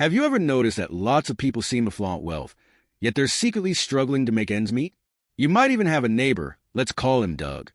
Have you ever noticed that lots of people seem to flaunt wealth, yet they're secretly struggling to make ends meet? You might even have a neighbor, let's call him Doug,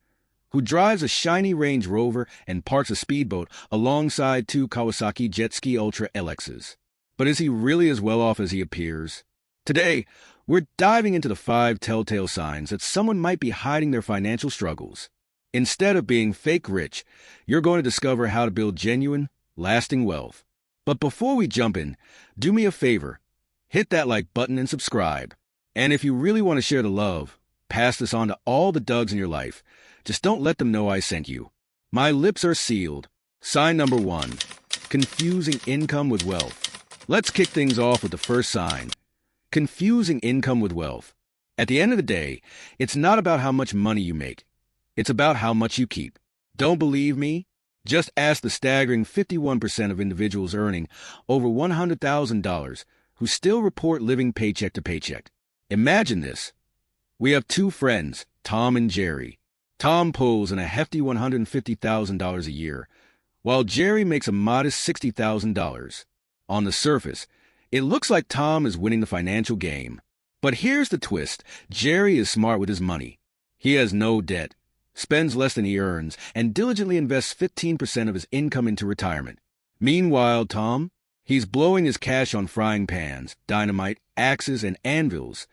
who drives a shiny Range Rover and parks a speedboat alongside two Kawasaki Jet Ski Ultra LXs. But is he really as well off as he appears? Today, we're diving into the 5 telltale signs that someone might be hiding their financial struggles. Instead of being fake rich, you're going to discover how to build genuine, lasting wealth. But before we jump in, do me a favor. Hit that like button and subscribe. And if you really want to share the love, pass this on to all the Dougs in your life. Just don't let them know I sent you. My lips are sealed. Sign number 1. Confusing income with wealth. Let's kick things off with the first sign. Confusing income with wealth. At the end of the day, it's not about how much money you make. It's about how much you keep. Don't believe me? Just ask the staggering 51% of individuals earning over $100,000 who still report living paycheck to paycheck. Imagine this. We have 2 friends, Tom and Jerry. Tom pulls in a hefty $150,000 a year, while Jerry makes a modest $60,000. On the surface, it looks like Tom is winning the financial game. But here's the twist. Jerry is smart with his money. He has no debt, spends less than he earns, and diligently invests 15% of his income into retirement. Meanwhile, Tom, he's blowing his cash on frying pans, dynamite, axes, and anvils,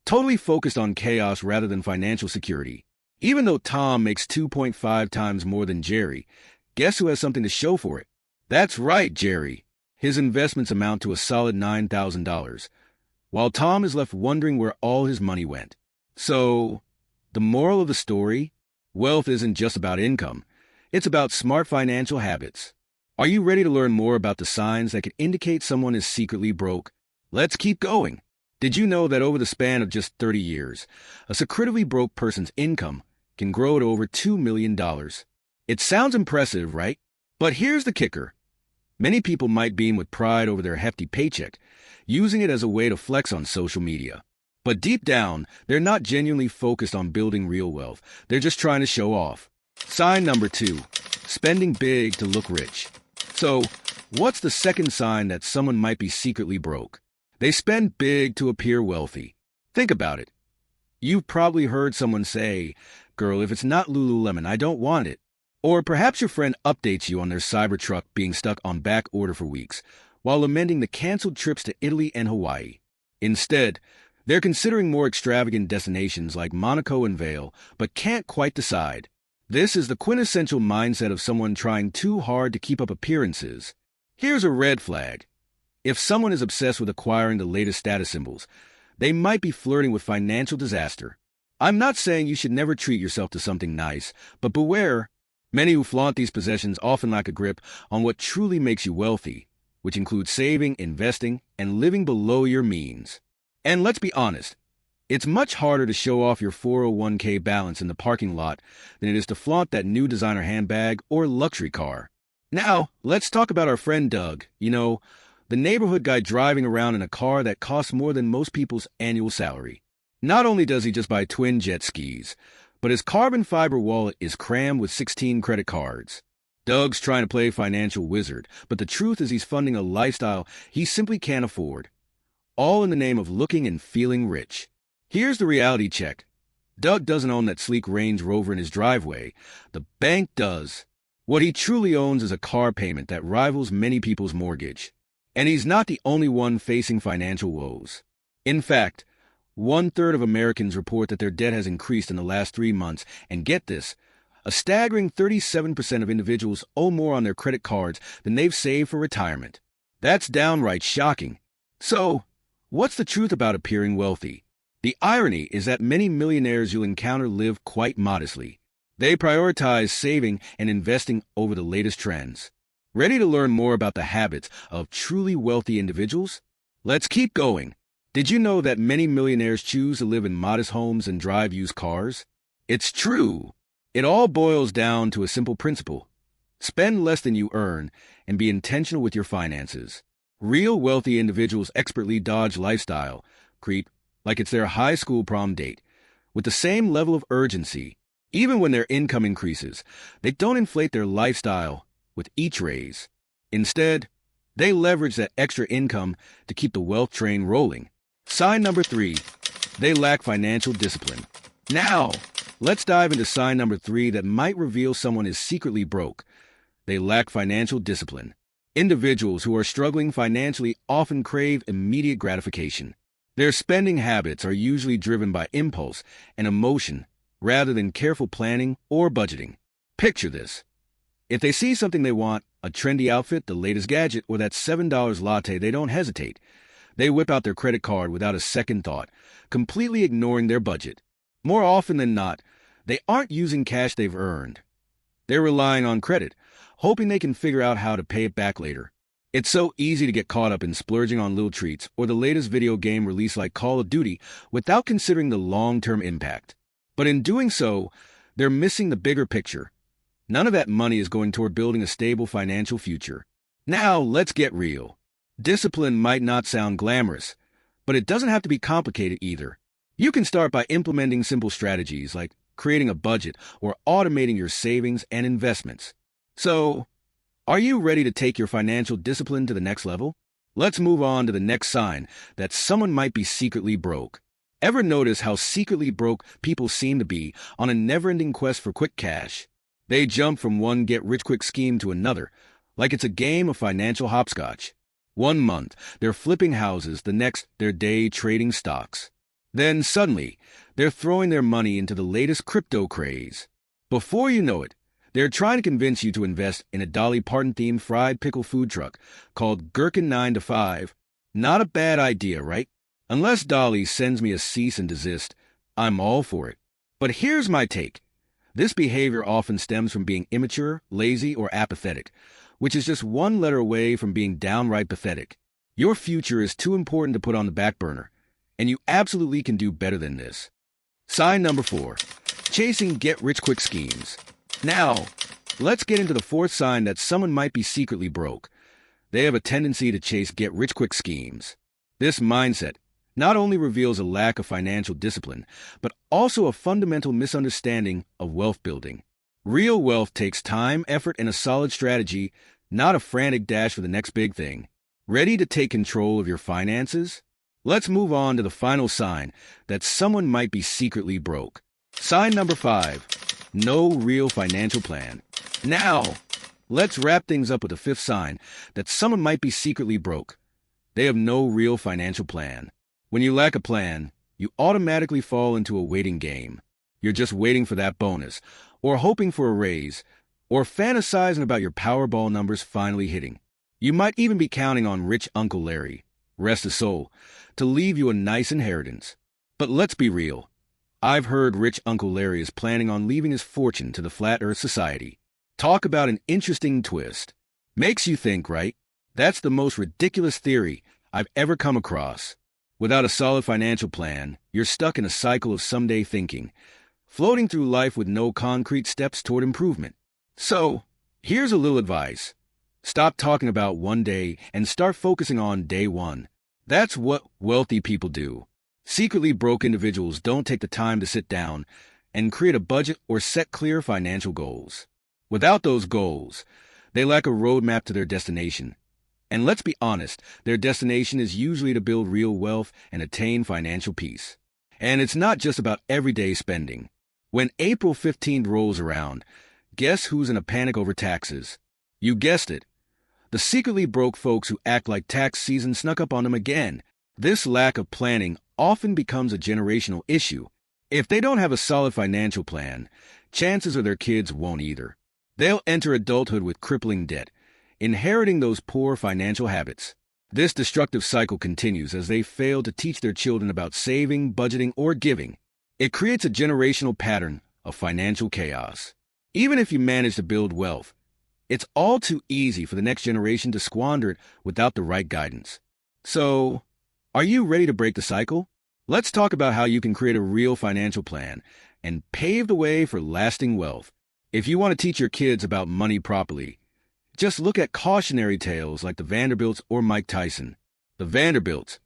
totally focused on chaos rather than financial security. Even though Tom makes 2.5 times more than Jerry, guess who has something to show for it? That's right, Jerry. His investments amount to a solid $9,000, while Tom is left wondering where all his money went. So, the moral of the story? Wealth isn't just about income. It's about smart financial habits. Are you ready to learn more about the signs that could indicate someone is secretly broke? Let's keep going. Did you know that over the span of just 30 years, a secretively broke person's income can grow to over $2 million? It sounds impressive, right? But here's the kicker. Many people might beam with pride over their hefty paycheck, using it as a way to flex on social media. But deep down, they're not genuinely focused on building real wealth. They're just trying to show off. Sign number 2, spending big to look rich. So, what's the second sign that someone might be secretly broke? They spend big to appear wealthy. Think about it. You've probably heard someone say, "Girl, if it's not Lululemon, I don't want it." Or perhaps your friend updates you on their Cybertruck being stuck on back order for weeks, while lamenting the canceled trips to Italy and Hawaii. Instead, they're considering more extravagant destinations like Monaco and Vail, but can't quite decide. This is the quintessential mindset of someone trying too hard to keep up appearances. Here's a red flag. If someone is obsessed with acquiring the latest status symbols, they might be flirting with financial disaster. I'm not saying you should never treat yourself to something nice, but beware. Many who flaunt these possessions often lack a grip on what truly makes you wealthy, which includes saving, investing, and living below your means. And let's be honest, it's much harder to show off your 401k balance in the parking lot than it is to flaunt that new designer handbag or luxury car. Now, let's talk about our friend Doug, the neighborhood guy driving around in a car that costs more than most people's annual salary. Not only does he just buy twin jet skis, but his carbon fiber wallet is crammed with 16 credit cards. Doug's trying to play financial wizard, but the truth is he's funding a lifestyle he simply can't afford, all in the name of looking and feeling rich. Here's the reality check. Doug doesn't own that sleek Range Rover in his driveway. The bank does. What he truly owns is a car payment that rivals many people's mortgage. And he's not the only one facing financial woes. In fact, 1/3 of Americans report that their debt has increased in the last 3 months, and get this, a staggering 37% of individuals owe more on their credit cards than they've saved for retirement. That's downright shocking. So, what's the truth about appearing wealthy? The irony is that many millionaires you'll encounter live quite modestly. They prioritize saving and investing over the latest trends. Ready to learn more about the habits of truly wealthy individuals? Let's keep going. Did you know that many millionaires choose to live in modest homes and drive used cars? It's true. It all boils down to a simple principle. Spend less than you earn and be intentional with your finances. Real wealthy individuals expertly dodge lifestyle creep like it's their high school prom date, with the same level of urgency. Even when their income increases, they don't inflate their lifestyle with each raise. Instead, They leverage that extra income to keep the wealth train rolling. Sign number 3, they lack financial discipline. Now, let's dive into sign number 3 that might reveal someone is secretly broke. They lack financial discipline. Individuals who are struggling financially often crave immediate gratification. Their spending habits are usually driven by impulse and emotion rather than careful planning or budgeting. Picture this. If they see something they want, a trendy outfit, the latest gadget, or that $7 latte, they don't hesitate. They whip out their credit card without a second thought, completely ignoring their budget. More often than not, they aren't using cash they've earned. They're relying on credit, hoping they can figure out how to pay it back later. It's so easy to get caught up in splurging on little treats or the latest video game release like Call of Duty without considering the long-term impact. But in doing so, they're missing the bigger picture. None of that money is going toward building a stable financial future. Now, let's get real. Discipline might not sound glamorous, but it doesn't have to be complicated either. You can start by implementing simple strategies like creating a budget or automating your savings and investments. So, are you ready to take your financial discipline to the next level? Let's move on to the next sign that someone might be secretly broke. Ever notice how secretly broke people seem to be on a never-ending quest for quick cash? They jump from one get-rich-quick scheme to another, like it's a game of financial hopscotch. One month, they're flipping houses, the next, they're day trading stocks. Then suddenly, they're throwing their money into the latest crypto craze. Before you know it, they're trying to convince you to invest in a Dolly Parton-themed fried pickle food truck called Gherkin 9 to 5. Not a bad idea, right? Unless Dolly sends me a cease and desist, I'm all for it. But here's my take. This behavior often stems from being immature, lazy, or apathetic, which is just one letter away from being downright pathetic. Your future is too important to put on the back burner, and you absolutely can do better than this. Sign number 4, chasing get-rich-quick schemes. Now, let's get into the fourth sign that someone might be secretly broke. They have a tendency to chase get-rich-quick schemes. This mindset not only reveals a lack of financial discipline, but also a fundamental misunderstanding of wealth building. Real wealth takes time, effort, and a solid strategy, not a frantic dash for the next big thing. Ready to take control of your finances? Let's move on to the final sign that someone might be secretly broke. Sign number 5, no real financial plan. Now, let's wrap things up with the fifth sign that someone might be secretly broke. They have no real financial plan. When you lack a plan, you automatically fall into a waiting game. You're just waiting for that bonus, or hoping for a raise, or fantasizing about your Powerball numbers finally hitting. You might even be counting on rich Uncle Larry, rest his soul, to leave you a nice inheritance. But let's be real. I've heard rich Uncle Larry is planning on leaving his fortune to the Flat Earth Society. Talk about an interesting twist. Makes you think, right? That's the most ridiculous theory I've ever come across. Without a solid financial plan, you're stuck in a cycle of someday thinking, floating through life with no concrete steps toward improvement. So, here's a little advice. Stop talking about one day and start focusing on day one. That's what wealthy people do. Secretly broke individuals don't take the time to sit down and create a budget or set clear financial goals. Without those goals, they lack a roadmap to their destination. And let's be honest, their destination is usually to build real wealth and attain financial peace. And it's not just about everyday spending. When April 15th rolls around, guess who's in a panic over taxes? You guessed it. The secretly broke folks who act like tax season snuck up on them again. This lack of planning often becomes a generational issue. If they don't have a solid financial plan, chances are their kids won't either. They'll enter adulthood with crippling debt, inheriting those poor financial habits. This destructive cycle continues as they fail to teach their children about saving, budgeting, or giving. It creates a generational pattern of financial chaos. Even if you manage to build wealth, it's all too easy for the next generation to squander it without the right guidance. So, are you ready to break the cycle? Let's talk about how you can create a real financial plan and pave the way for lasting wealth. If you want to teach your kids about money properly, just look at cautionary tales like the Vanderbilts or Mike Tyson. The Vanderbilts,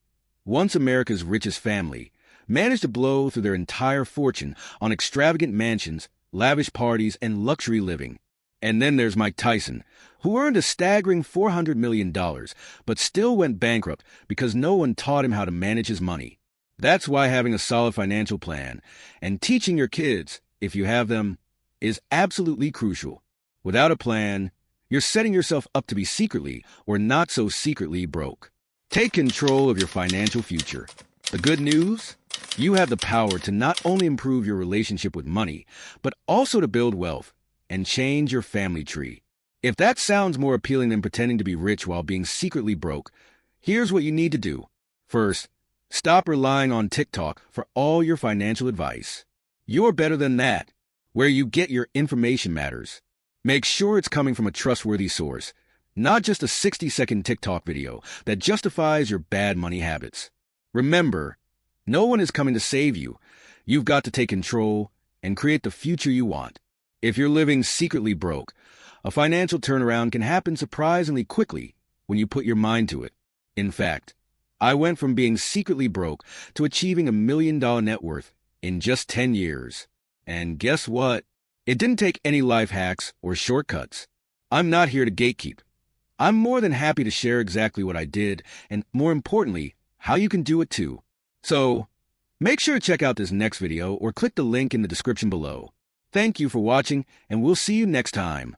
once America's richest family, managed to blow through their entire fortune on extravagant mansions, lavish parties, and luxury living. And then there's Mike Tyson, who earned a staggering $400 million, but still went bankrupt because no one taught him how to manage his money. That's why having a solid financial plan and teaching your kids, if you have them, is absolutely crucial. Without a plan, you're setting yourself up to be secretly or not so secretly broke. Take control of your financial future. The good news? You have the power to not only improve your relationship with money, but also to build wealth and change your family tree. If that sounds more appealing than pretending to be rich while being secretly broke, here's what you need to do. First, stop relying on TikTok for all your financial advice. You're better than that. Where you get your information matters. Make sure it's coming from a trustworthy source, not just a 60-second TikTok video that justifies your bad money habits. Remember, no one is coming to save you. You've got to take control and create the future you want. If you're living secretly broke, a financial turnaround can happen surprisingly quickly when you put your mind to it. In fact, I went from being secretly broke to achieving $1 million net worth in just 10 years. And guess what? It didn't take any life hacks or shortcuts. I'm not here to gatekeep. I'm more than happy to share exactly what I did, and more importantly, how you can do it too. So, make sure to check out this next video or click the link in the description below. Thank you for watching, and we'll see you next time.